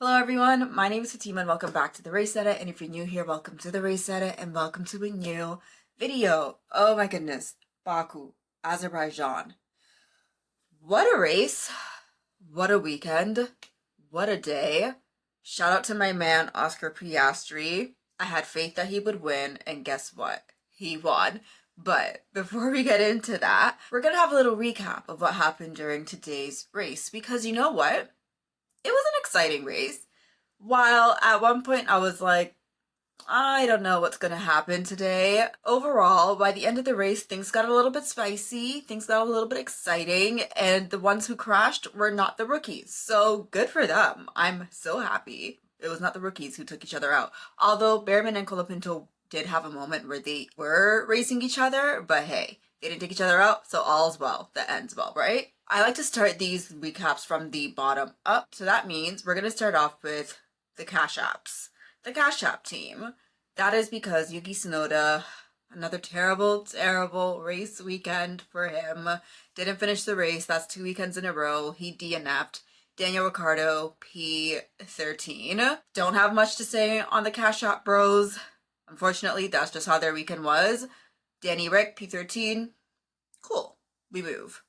Hello everyone, my name is Fatima and welcome back to the Race Edit, and if you're new here, welcome to the Race Edit and welcome to a new video. Oh my goodness, Baku, Azerbaijan. What a race, what a weekend, what a day. Shout out to my man Oscar Piastri. I had faith that he would win and guess what? He won. But before we get into that, we're gonna have a little recap of what happened during today's race because you know what? It was an exciting race. While at one point I was like, I don't know what's gonna happen today. Overall, by the end of the race, things got a little bit spicy, things got a little bit exciting, and the ones who crashed were not the rookies. So good for them. I'm so happy. It was not the rookies who took each other out. Although Behrman and Colapinto did have a moment where they were racing each other, but hey, they didn't take each other out, so all's well that ends well, right? I like to start these recaps from the bottom up, so that means we're gonna start off with the Cash Apps. The Cash App team. That is because Yuki Tsunoda, another terrible race weekend for him. Didn't finish the race. That's 2 weekends in a row. He DNF'd. Daniel Ricciardo, P13. Don't have much to say on the Cash App bros. Unfortunately, that's just how their weekend was. Danny Rick, P13. Cool. We move.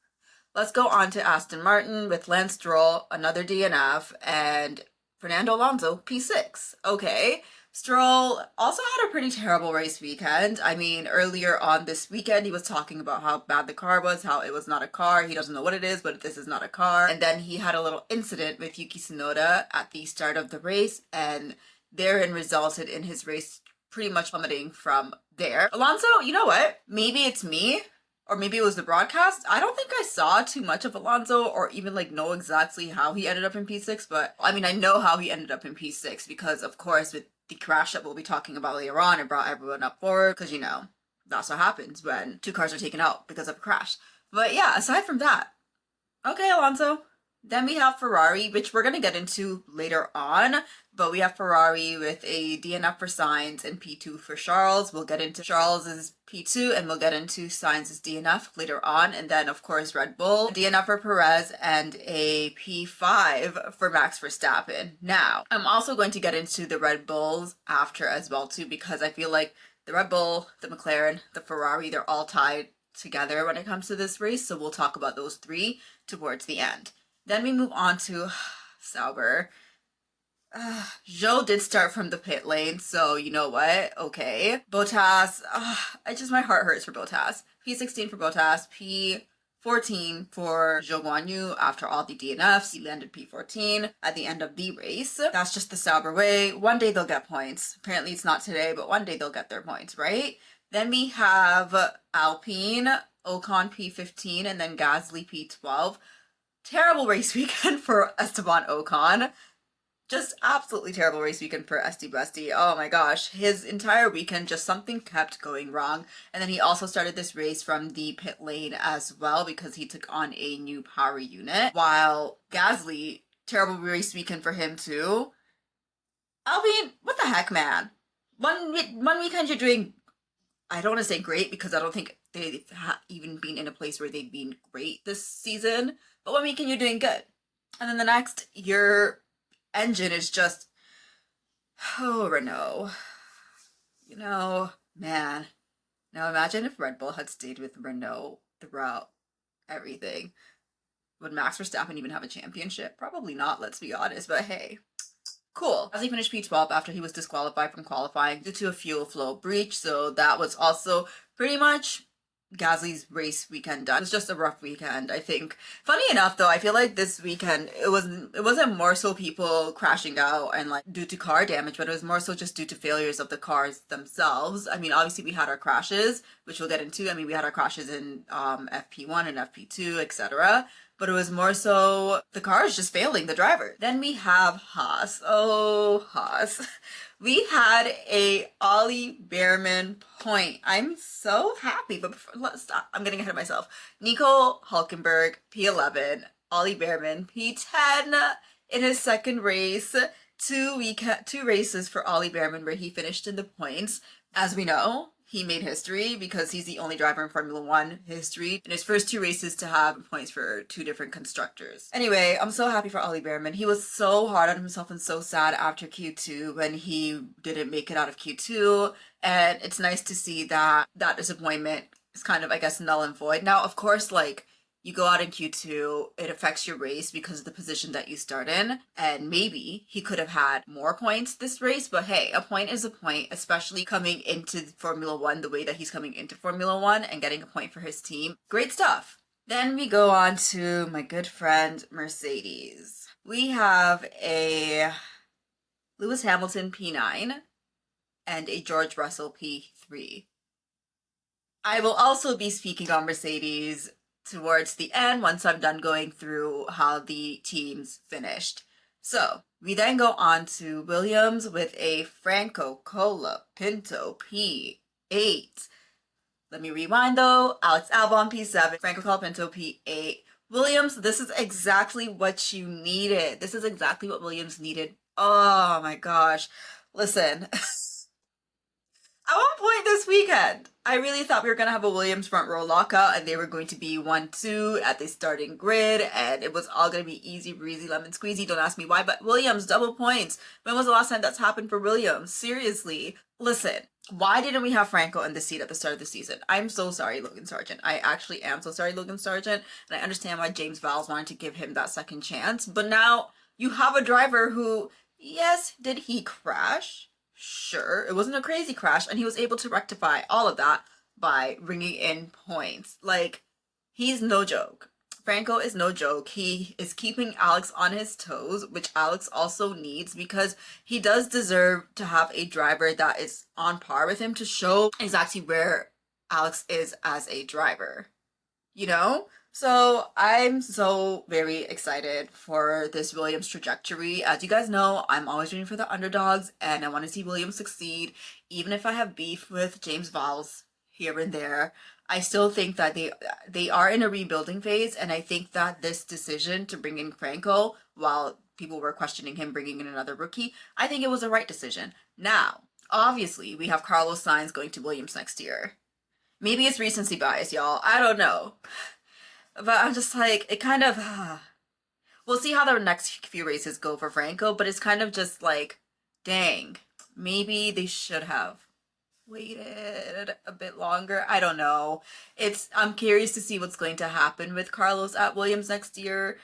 Let's go on to Aston Martin with Lance Stroll, another DNF, and Fernando Alonso, P6. Okay. Stroll also had a pretty terrible race weekend. I mean, earlier on this weekend, he was talking about how bad the car was, how it was not a car. He doesn't know what it is, but this is not a car. And then he had a little incident with Yuki Tsunoda at the start of the race, and therein resulted in his race pretty much plummeting from there. Alonso, you know what? Maybe it's me, or maybe it was the broadcast. I don't think I saw too much of Alonso or even know exactly how he ended up in P6, but I mean, I know how he ended up in P6 because of course with the crash that we'll be talking about later on, it brought everyone up forward because that's what happens when two cars are taken out because of a crash. But yeah, aside from that, okay, Alonso. Then we have Ferrari, which we're going to get into later on, but we have Ferrari with a DNF for Sainz and P2 for Charles. We'll get into Charles's P2 and we'll get into Sainz's DNF later on. And then, of course, Red Bull, DNF for Perez, and a P5 for Max Verstappen. Now, I'm also going to get into the Red Bulls after as well, too, because I feel like the Red Bull, the McLaren, the Ferrari, they're all tied together when it comes to this race. So we'll talk about those three towards the end. Then we move on to Sauber. Zhou did start from the pit lane, so you know what? Okay. Bottas, my heart hurts for Bottas. P16 for Bottas, P14 for Zhou Guanyu after all the DNFs. He landed P14 at the end of the race. That's just the Sauber way. One day they'll get points. Apparently it's not today, but one day they'll get their points, right? Then we have Alpine, Ocon P15, and then Gasly P12. Terrible race weekend for Esteban Ocon. Just absolutely terrible race weekend for Esty Bestie. Oh my gosh. His entire weekend, just something kept going wrong. And then he also started this race from the pit lane as well because he took on a new power unit. While Gasly, terrible race weekend for him too. Alpine, what the heck, man? One weekend you're doing, I don't want to say great because I don't think they've even been in a place where they've been great this season. But one weekend you're doing good. And then the next, your engine is just, oh, Renault. Man. Now imagine if Red Bull had stayed with Renault throughout everything. Would Max Verstappen even have a championship? Probably not, let's be honest, but hey. Cool. As he finished P12 after he was disqualified from qualifying due to a fuel flow breach, so that was also pretty much Gasly's race weekend done. It was just a rough weekend, I think. Funny enough though, I feel like this weekend it wasn't more so people crashing out and due to car damage, but it was more so just due to failures of the cars themselves. I mean, obviously we had our crashes, which we'll get into. I mean, we had our crashes in FP1 and FP2, etc. But it was more so the cars just failing the driver. Then we have Haas. Oh, Haas. We had a Ollie Behrman point. I'm so happy, but let's stop. I'm getting ahead of myself. Nico Hulkenberg, P11. Ollie Behrman, P10 in his second race. Two races for Ollie Behrman where he finished in the points. As we know, he made history because he's the only driver in Formula One history in his first two races to have points for two different constructors. Anyway, I'm so happy for Ollie Behrman. He was so hard on himself and so sad after Q2 when he didn't make it out of Q2, and it's nice to see that that disappointment is kind of, I guess, null and void. Now, of course, like, you go out in Q2, it affects your race because of the position that you start in, and maybe he could have had more points this race, but hey, a point is a point, especially coming into Formula One the way that he's coming into Formula One and getting a point for his team. Great stuff. Then we go on to my good friend Mercedes. We have a Lewis Hamilton P9 and a George Russell P3. I will also be speaking on Mercedes towards the end once I'm done going through how the teams finished. So we then go on to Williams with a Franco Colapinto P8. Let me rewind though. Alex Albon P7, Franco Colapinto P8. Williams, this is exactly what you needed. This is exactly what Williams needed. Oh my gosh. Listen. At one point this weekend, I really thought we were going to have a Williams front row lockout and they were going to be 1-2 at the starting grid and it was all going to be easy breezy lemon squeezy. Don't ask me why, but Williams double points. When was the last time that's happened for Williams? Seriously. Listen, why didn't we have Franco in the seat at the start of the season? I'm so sorry, Logan Sargent. I actually am so sorry, Logan Sargent, and I understand why James Vowles wanted to give him that second chance, but now you have a driver who, yes, did he crash? Sure, it wasn't a crazy crash, and he was able to rectify all of that by bringing in points. Like, he's no joke. Franco is no joke. He is keeping Alex on his toes, which Alex also needs because he does deserve to have a driver that is on par with him to show exactly where Alex is as a driver. You know? So I'm so very excited for this Williams trajectory. As you guys know, I'm always rooting for the underdogs and I want to see Williams succeed. Even if I have beef with James Vowles here and there, I still think that they are in a rebuilding phase, and I think that this decision to bring in Franco, while people were questioning him bringing in another rookie, I think it was the right decision. Now, obviously, we have Carlos Sainz going to Williams next year. Maybe it's recency bias, y'all. I don't know. But I'm just like, it kind of, we'll see how the next few races go for Franco, but it's kind of just like, dang, maybe they should have waited a bit longer. I don't know. I'm curious to see what's going to happen with Carlos at Williams next year.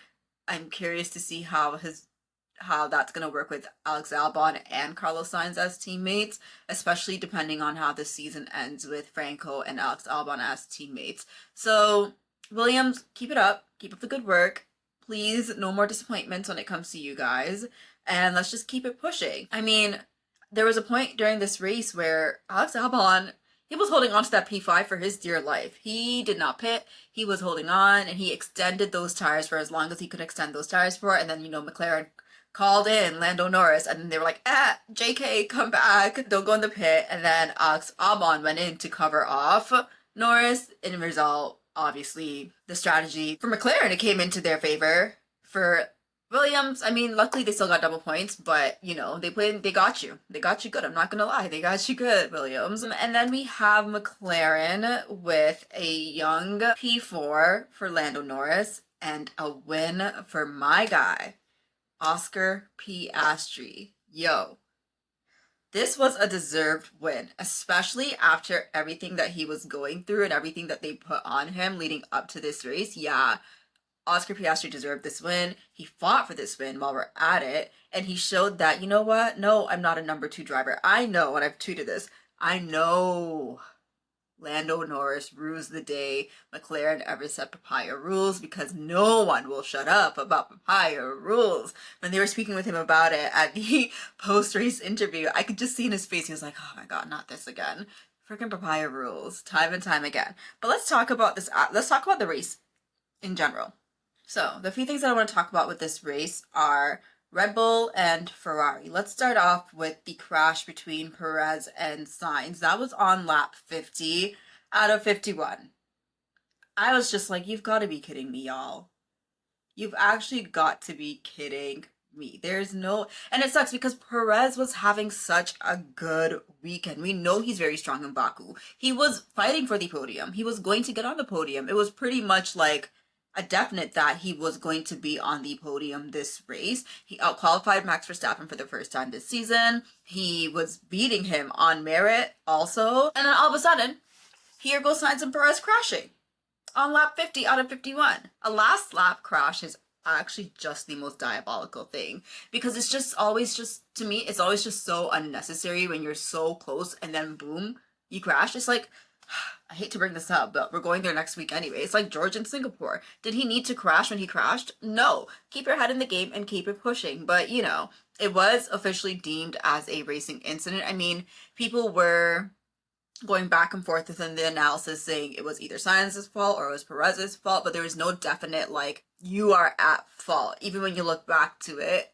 I'm curious to see how that's going to work with Alex Albon and Carlos Sainz as teammates, especially depending on how the season ends with Franco and Alex Albon as teammates. So Williams, keep it up. Keep up the good work. Please, no more disappointments when it comes to you guys. And let's just keep it pushing. I mean, there was a point during this race where Alex Albon, he was holding on to that P5 for his dear life. He did not pit. He was holding on, and he extended those tires for as long as he could extend those tires for. And then, McLaren called in Lando Norris, and then they were like, JK, come back. Don't go in the pit. And then Alex Albon went in to cover off Norris. In the result, obviously, the strategy for McLaren, it came into their favor. For Williams, I mean, luckily they still got double points, but, they got you. They got you good. I'm not going to lie. They got you good, Williams. And then we have McLaren with a young P4 for Lando Norris and a win for my guy, Oscar Piastri. Yo. This was a deserved win, especially after everything that he was going through and everything that they put on him leading up to this race. Yeah, Oscar Piastri deserved this win. He fought for this win while we're at it, and he showed that, you know what? No, I'm not a number 2 driver. I know, and I've tweeted this, I know Lando Norris rules the day McLaren ever set papaya rules, because no one will shut up about papaya rules. When they were speaking with him about it at the post-race interview, I could just see in his face, he was like, oh my god, not this again. Freaking papaya rules, time and time again. But let's talk about this. Let's talk about the race in general. So, the few things that I want to talk about with this race are Red Bull and Ferrari. Let's start off with the crash between Perez and Sainz. That was on lap 50 out of 51. I was just like, you've got to be kidding me, y'all. You've actually got to be kidding me. There's no, and it sucks because Perez was having such a good weekend. We know he's very strong in Baku. He was fighting for the podium. He was going to get on the podium. It was pretty much like a definite that he was going to be on the podium this race. He outqualified Max Verstappen for the first time this season. He was beating him on merit also. And then all of a sudden, here goes Sainz and Perez crashing on lap 50 out of 51. A last lap crash is actually just the most diabolical thing, because it's just always just, to me, it's always just so unnecessary when you're so close and then boom, you crash. It's like, I hate to bring this up, but we're going there next week anyway. It's like George in Singapore. Did he need to crash when he crashed? No. Keep your head in the game and keep it pushing. But, you know, it was officially deemed as a racing incident. I mean, people were going back and forth within the analysis saying it was either Sainz's fault or it was Perez's fault, but there was no definite, like, you are at fault. Even when you look back to it,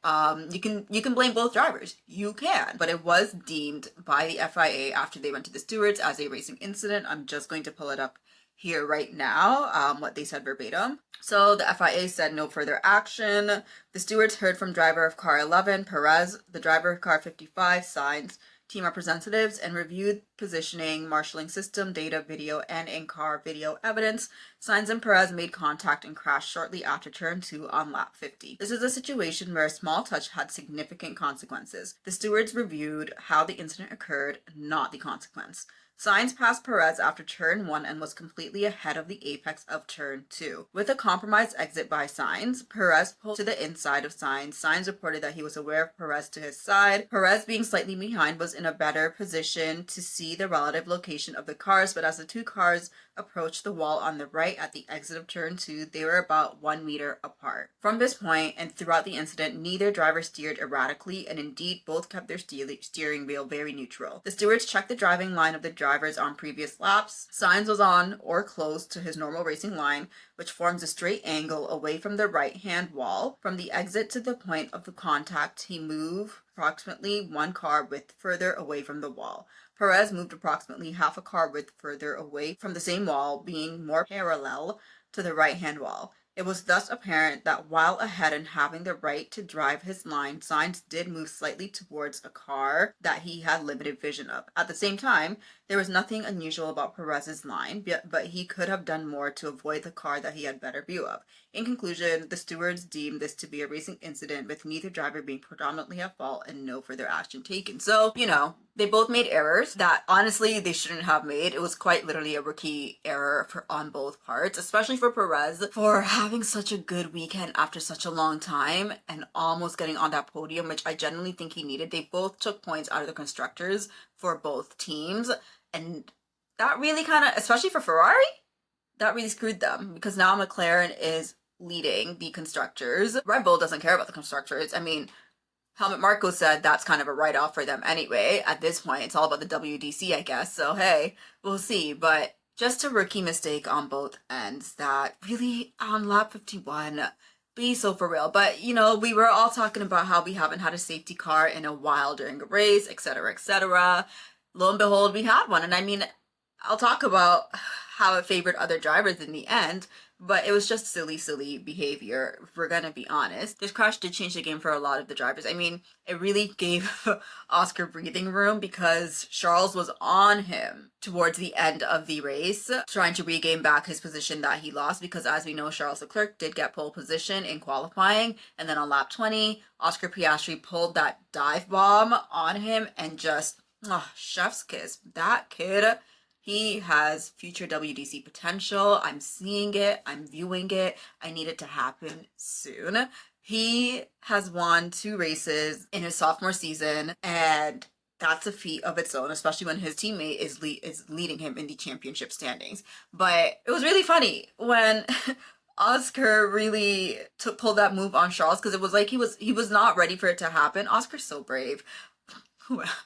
you can blame both drivers. You can. But it was deemed by the FIA after they went to the stewards as a racing incident. I'm just going to pull it up here right now, what they said verbatim. So the FIA said no further action. The stewards heard from driver of car 11, Perez, the driver of car 55, Sainz, team representatives, and reviewed positioning, marshalling system, data, video, and in-car video evidence. Sainz and Perez made contact and crashed shortly after turn 2 on lap 50. This is a situation where a small touch had significant consequences. The stewards reviewed how the incident occurred, not the consequence. Sainz passed Perez after turn 1 and was completely ahead of the apex of turn 2. With a compromised exit by Sainz, Perez pulled to the inside of Sainz. Sainz reported that he was aware of Perez to his side. Perez, being slightly behind, was in a better position to see the relative location of the cars, but as the two cars approached the wall on the right at the exit of turn 2, they were about 1 meter apart. From this point and throughout the incident, neither driver steered erratically, and indeed both kept their steering wheel very neutral. The stewards checked the driving line of the drivers on previous laps. Sainz was on or close to his normal racing line, which forms a straight angle away from the right-hand wall. From the exit to the point of the contact, he moved approximately 1 car width further away from the wall. Perez moved approximately half a car width further away from the same wall, being more parallel to the right-hand wall. It was thus apparent that while ahead and having the right to drive his line, Sainz did move slightly towards a car that he had limited vision of. At the same time, there was nothing unusual about Perez's line, but he could have done more to avoid the car that he had better view of. In conclusion, the stewards deemed this to be a racing incident, with neither driver being predominantly at fault and no further action taken. So, you know, they both made errors that honestly they shouldn't have made. It was quite literally a rookie error on both parts, especially for Perez for having such a good weekend after such a long time and almost getting on that podium, which I genuinely think he needed. They both took points out of the constructors for both teams, and that really kind of, especially for Ferrari, that really screwed them, because now McLaren is leading the constructors. Red Bull doesn't care about the constructors. I mean, Helmut Marko said that's kind of a write-off for them anyway. At this point, it's all about the WDC, I guess. So, hey, we'll see. But just a rookie mistake on both ends that really, on lap 51, be so for real. But, you know, we were all talking about how we haven't had a safety car in a while during a race, etc., etc. Lo and behold, we had one. And I mean, I'll talk about how it favored other drivers in the end, but it was just silly behavior, if we're gonna be honest. This crash did change the game for a lot of the drivers. I mean, it really gave Oscar breathing room, because Charles was on him towards the end of the race, trying to regain back his position that he lost, because as we know, Charles Leclerc did get pole position in qualifying, and then on lap 20, Oscar Piastri pulled that dive bomb on him and just, chef's kiss. That kid, he has future WDC potential. I'm seeing it. I'm viewing it. I need it to happen soon. He has won 2 races in his sophomore season, and that's a feat of its own, especially when his teammate is leading him in the championship standings. But it was really funny when Oscar really pulled that move on Charles, because it was like he was not ready for it to happen. Oscar's so brave.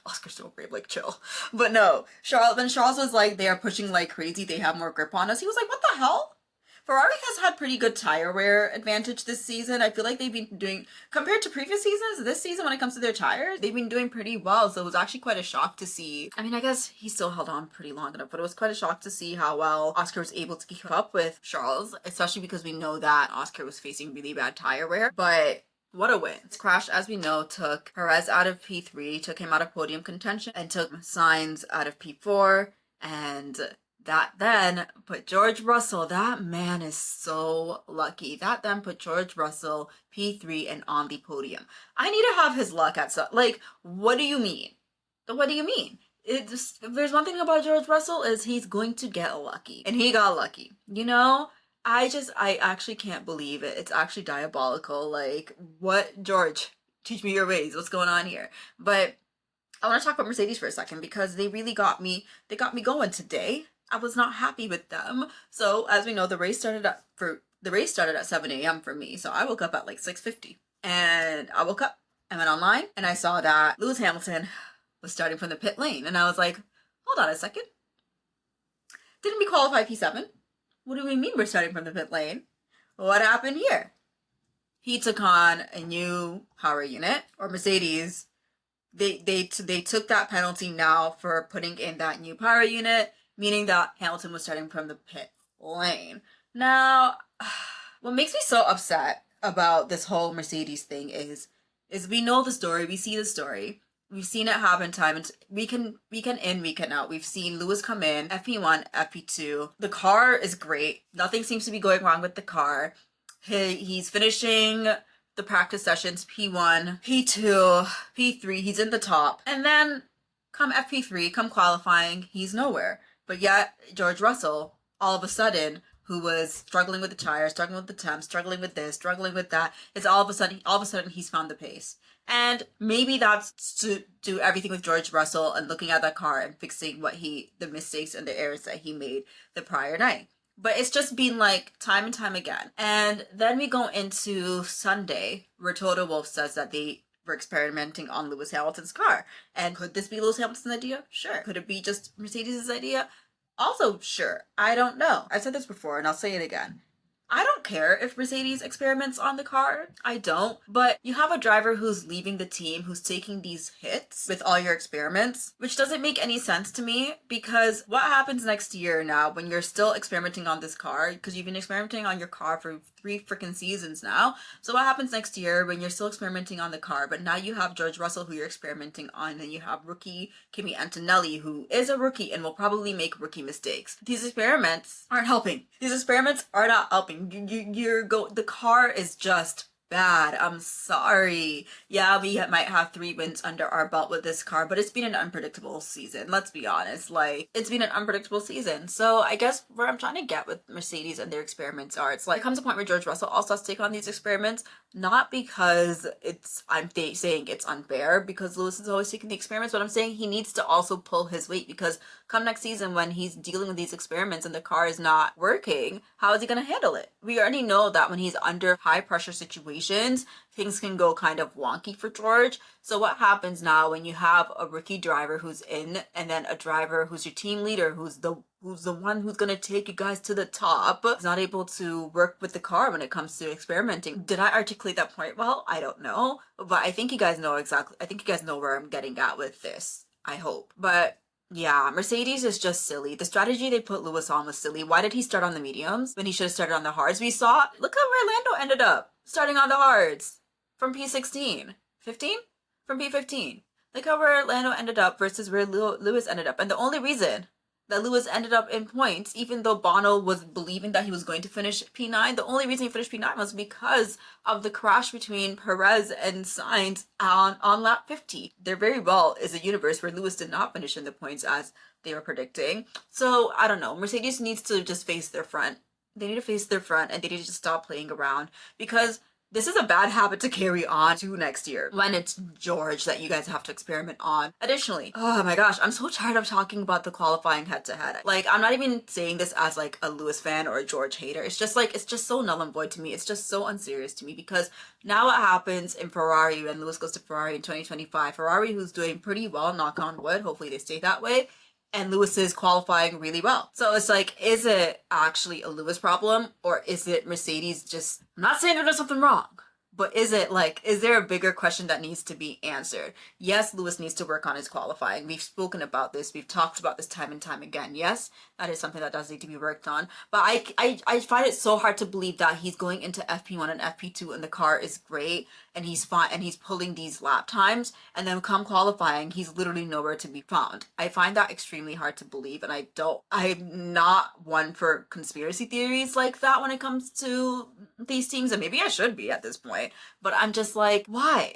Oscar's so brave, like, chill. But no, when Charles was like, they are pushing like crazy, they have more grip on us, he was like, what the hell? Ferrari has had pretty good tire wear advantage this season. I feel like they've been doing, compared to previous seasons, this season when it comes to their tires, they've been doing pretty well. So it was actually quite a shock to see. I mean, I guess he still held on pretty long enough, but it was quite a shock to see how well Oscar was able to keep up with Charles, especially because we know that Oscar was facing really bad tire wear. But What a win. This crash, as we know, took Perez out of P3, took him out of podium contention, and took Sainz out of P4, and that then put George Russell, that man is so lucky. That then put George Russell P3 and on the podium. I need to have his luck at some, like, what do you mean? What do you mean? If there's one thing about George Russell is he's going to get lucky. And he got lucky. You know? I actually can't believe it. It's actually diabolical. Like, what? George, teach me your ways. What's going on here? But I want to talk about Mercedes for a second because they really got me, they got me going today. I was not happy with them. So as we know, the race started at 7 a.m. for me. So I woke up at like 6:50. And I woke up and went online and I saw that Lewis Hamilton was starting from the pit lane. And I was like, hold on a second. Didn't we qualify P7? What do we mean we're starting from the pit lane? What happened here? He took on a new power unit, or Mercedes. They took that penalty now for putting in that new power unit, meaning that Hamilton was starting from the pit lane. Now, what makes me so upset about this whole Mercedes thing is we know the story, we see the story. We've seen it happen time and week in, week out. We've seen Lewis come in, FP1, FP2. The car is great. Nothing seems to be going wrong with the car. He's finishing the practice sessions, P1, P2, P3. He's in the top. And then come FP3, come qualifying, he's nowhere. But yet, George Russell, all of a sudden, who was struggling with the tires, struggling with the temps, struggling with this, struggling with that, it's all of a sudden he's found the pace. And maybe that's to do everything with George Russell and looking at that car and fixing the mistakes and the errors that he made the prior night. But it's just been like time and time again. And then we go into Sunday where Toto Wolff says that they were experimenting on Lewis Hamilton's car. And could this be Lewis Hamilton's idea? Sure. Could it be just Mercedes' idea? Also, sure. I don't know. I've said this before and I'll say it again. I don't care if Mercedes experiments on the car. I don't. But you have a driver who's leaving the team, who's taking these hits with all your experiments, which doesn't make any sense to me because what happens next year now when you're still experimenting on this car? Because you've been experimenting on your car for 3 freaking seasons now. So what happens next year when you're still experimenting on the car, but now you have George Russell who you're experimenting on, and you have rookie Kimi Antonelli who is a rookie and will probably make rookie mistakes. These experiments aren't helping. These experiments are not helping. The car is just bad. I'm sorry. Yeah, we might have 3 wins under our belt with this car, but it's been an unpredictable season. Let's be honest. Like, it's been an unpredictable season. So I guess where I'm trying to get with Mercedes and their experiments are, it's like, it comes a point where George Russell also has to take on these experiments, not because I'm saying it's unfair, because Lewis is always taking the experiments, but I'm saying he needs to also pull his weight, because come next season when he's dealing with these experiments and the car is not working, how is he going to handle it? We already know that when he's under high pressure situations, things can go kind of wonky for George. So what happens now when you have a rookie driver who's in, and then a driver who's your team leader, who's the one who's gonna take you guys to the top, is not able to work with the car when it comes to experimenting? Did I articulate that point well? I don't know, but I think you guys know exactly. I think you guys know where I'm getting at with this. I hope. But yeah, Mercedes is just silly. The strategy they put Lewis on was silly. Why did he start on the mediums when he should have started on the hards? We saw, look how where Lando ended up, starting on the hards from P16. 15? From P15. Look how where Lando ended up versus where Lewis ended up. And the only reason that Lewis ended up in points, even though Bono was believing that he was going to finish P9, the only reason he finished P9 was because of the crash between Perez and Sainz on lap 50. There very well is a universe where Lewis did not finish in the points as they were predicting. So, I don't know. Mercedes needs to just face their front. They need to face their front and they need to just stop playing around, because this is a bad habit to carry on to next year when it's George that you guys have to experiment on. Additionally, oh my gosh, I'm so tired of talking about the qualifying head-to-head. Like, I'm not even saying this as like a Lewis fan or a George hater. It's just like, it's just so null and void to me. It's just so unserious to me, because now what happens in Ferrari when Lewis goes to Ferrari in 2025, Ferrari who's doing pretty well, knock on wood, hopefully they stay that way, and Lewis is qualifying really well. So it's like, is it actually a Lewis problem, or is it Mercedes just, I'm not saying they're doing something wrong, But is there a bigger question that needs to be answered? Yes, Lewis needs to work on his qualifying. We've spoken about this. We've talked about this time and time again. Yes, that is something that does need to be worked on. But I find it so hard to believe that he's going into FP1 and FP2 and the car is great and he's fine and he's pulling these lap times, and then come qualifying, he's literally nowhere to be found. I find that extremely hard to believe, and I'm not one for conspiracy theories like that when it comes to these teams, and maybe I should be at this point, but I'm just like, why?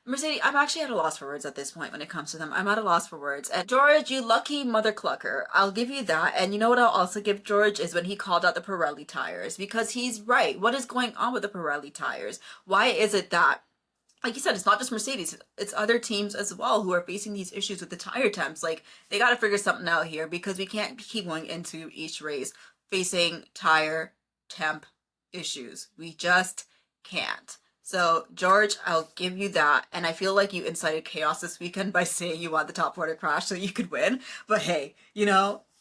Mercedes, I'm actually at a loss for words at this point when it comes to them. I'm at a loss for words. And George, you lucky mother clucker. I'll give you that. And you know what I'll also give George is when he called out the Pirelli tires, because he's right. What is going on with the Pirelli tires? Why is it that, like you said, it's not just Mercedes, it's other teams as well who are facing these issues with the tire temps. Like, they got to figure something out here, because we can't keep going into each race facing tire temp issues. We just can't. So, George, I'll give you that. And I feel like you incited chaos this weekend by saying you want the top four to crash so you could win. But hey,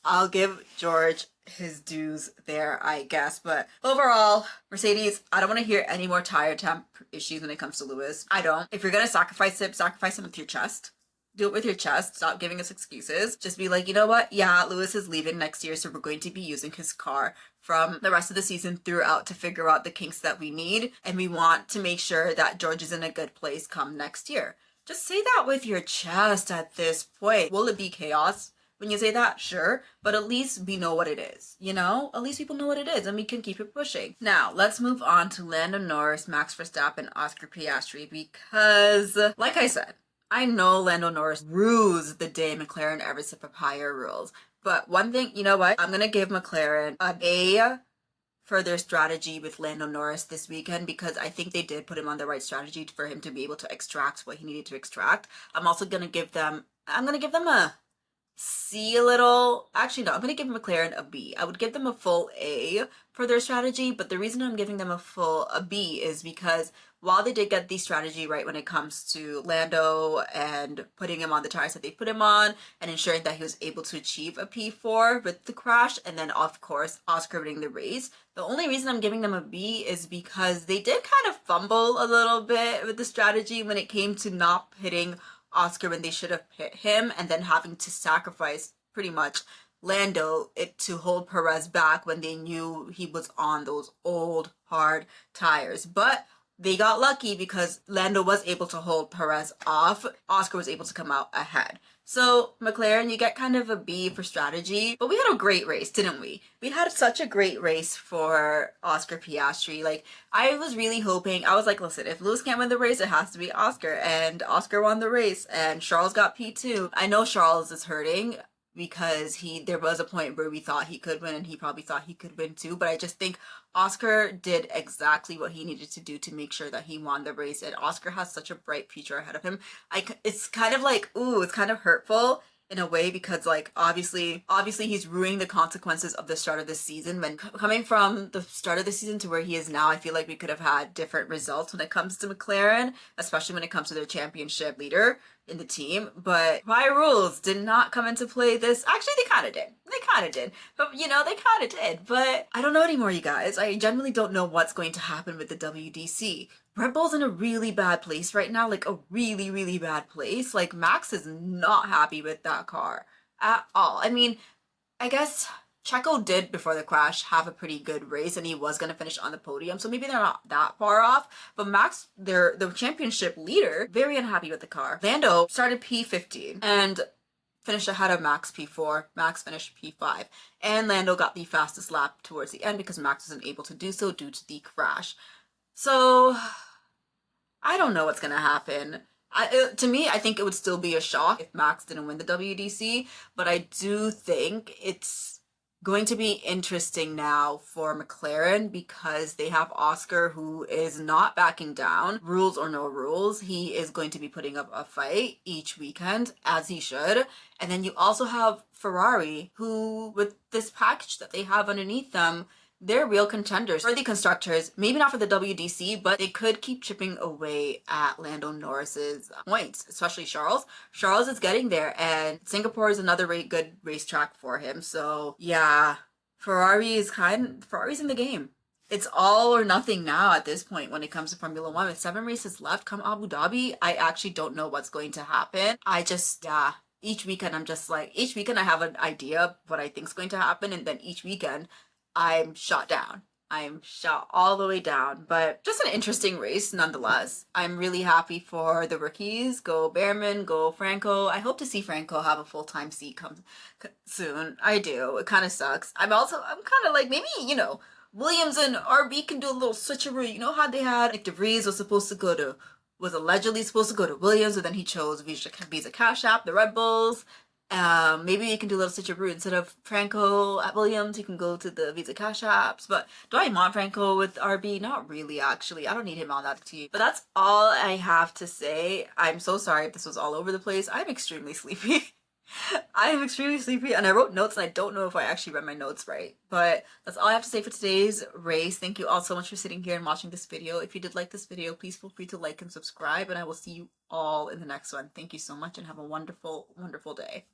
I'll give George his dues there, I guess. But overall, Mercedes, I don't want to hear any more tire temp issues when it comes to Lewis. I don't. If you're going to sacrifice him with your chest. Do it with your chest. Stop giving us excuses. Just be like, you know what? Yeah, Lewis is leaving next year, so we're going to be using his car from the rest of the season throughout to figure out the kinks that we need. And we want to make sure that George is in a good place come next year. Just say that with your chest at this point. Will it be chaos when you say that? Sure. But at least we know what it is. At least people know what it is and we can keep it pushing. Now, let's move on to Lando Norris, Max Verstappen, Oscar Piastri, because, like I said, I know Lando Norris rules the day McLaren ever set papaya rules. But one thing, you know what? I'm going to give McLaren an A for their strategy with Lando Norris this weekend, because I think they did put him on the right strategy for him to be able to extract what he needed to extract. I'm going to give them a C a little. Actually, no, I'm going to give McLaren a B. I would give them a full A for their strategy, but the reason I'm giving them a B is because while they did get the strategy right when it comes to Lando and putting him on the tires that they put him on and ensuring that he was able to achieve a P4 with the crash, and then of course Oscar winning the race, the only reason I'm giving them a B is because they did kind of fumble a little bit with the strategy when it came to not hitting Oscar when they should have hit him, and then having to sacrifice pretty much Lando to hold Perez back when they knew he was on those old hard tires. But they got lucky because Lando was able to hold Perez off. Oscar was able to come out ahead. So, McLaren, you get kind of a B for strategy. But we had a great race, didn't we? We had such a great race for Oscar Piastri. Like, I was really hoping, I was like, listen, if Lewis can't win the race, it has to be Oscar. And Oscar won the race, and Charles got P2. I know Charles is hurting, because there was a point where we thought he could win, and he probably thought he could win too, but I just think Oscar did exactly what he needed to do to make sure that he won the race, and Oscar has such a bright future ahead of him. It's kind of like, ooh, it's kind of hurtful in a way, because like obviously he's ruining the consequences of the start of the season. When coming from the start of the season to where he is now, I feel like we could have had different results when it comes to McLaren, especially when it comes to their championship leader in the team. But prior rules did not come into play this. Actually, they kind of did. But they kind of did. But I don't know anymore, you guys. I genuinely don't know what's going to happen with the WDC. Red Bull's in a really bad place right now, like a really, really bad place. Like, Max is not happy with that car at all. I mean, I guess Checo did, before the crash, have a pretty good race, and he was going to finish on the podium, so maybe they're not that far off. But Max, the championship leader, very unhappy with the car. Lando started P15 and finished ahead of Max P4. Max finished P5. And Lando got the fastest lap towards the end because Max wasn't able to do so due to the crash. So, I don't know what's going to happen. To me, I think it would still be a shock if Max didn't win the WDC, but I do think it's going to be interesting now for McLaren, because they have Oscar, who is not backing down, rules or no rules. He is going to be putting up a fight each weekend, as he should. And then you also have Ferrari, who, with this package that they have underneath them, they're real contenders for the constructors. Maybe not for the WDC, but they could keep chipping away at Lando Norris's points, especially Charles. Charles is getting there, and Singapore is another really good racetrack for him. So yeah, Ferrari's in the game. it's all or nothing now at this point when it comes to Formula One. With 7 races left come Abu Dhabi, I actually don't know what's going to happen. I just, yeah, each weekend I'm just like, each weekend I have an idea of what I think's going to happen, and then each weekend I'm shot down. I'm shot all the way down, but just an interesting race nonetheless. I'm really happy for the rookies. Go Behrman, go Franco. I hope to see Franco have a full-time seat come soon. I do. It kind of sucks. I'm kind of like, maybe, Williams and RB can do a little switcheroo. You know how they had, like, DeVries was allegedly supposed to go to Williams, but then he chose Visa Cash App, the Red Bulls. Maybe you can do a little switcheroo. Instead of Franco at Williams, you can go to the Visa Cash Apps. But do I want Franco with RB? Not really, actually. I don't need him on that team. But that's all I have to say. I'm so sorry if this was all over the place. I'm extremely sleepy. I am extremely sleepy, and I wrote notes, and I don't know if I actually read my notes right. But that's all I have to say for today's race. Thank you all so much for sitting here and watching this video. If you did like this video, please feel free to like and subscribe, and I will see you all in the next one. Thank you so much, and have a wonderful, wonderful day.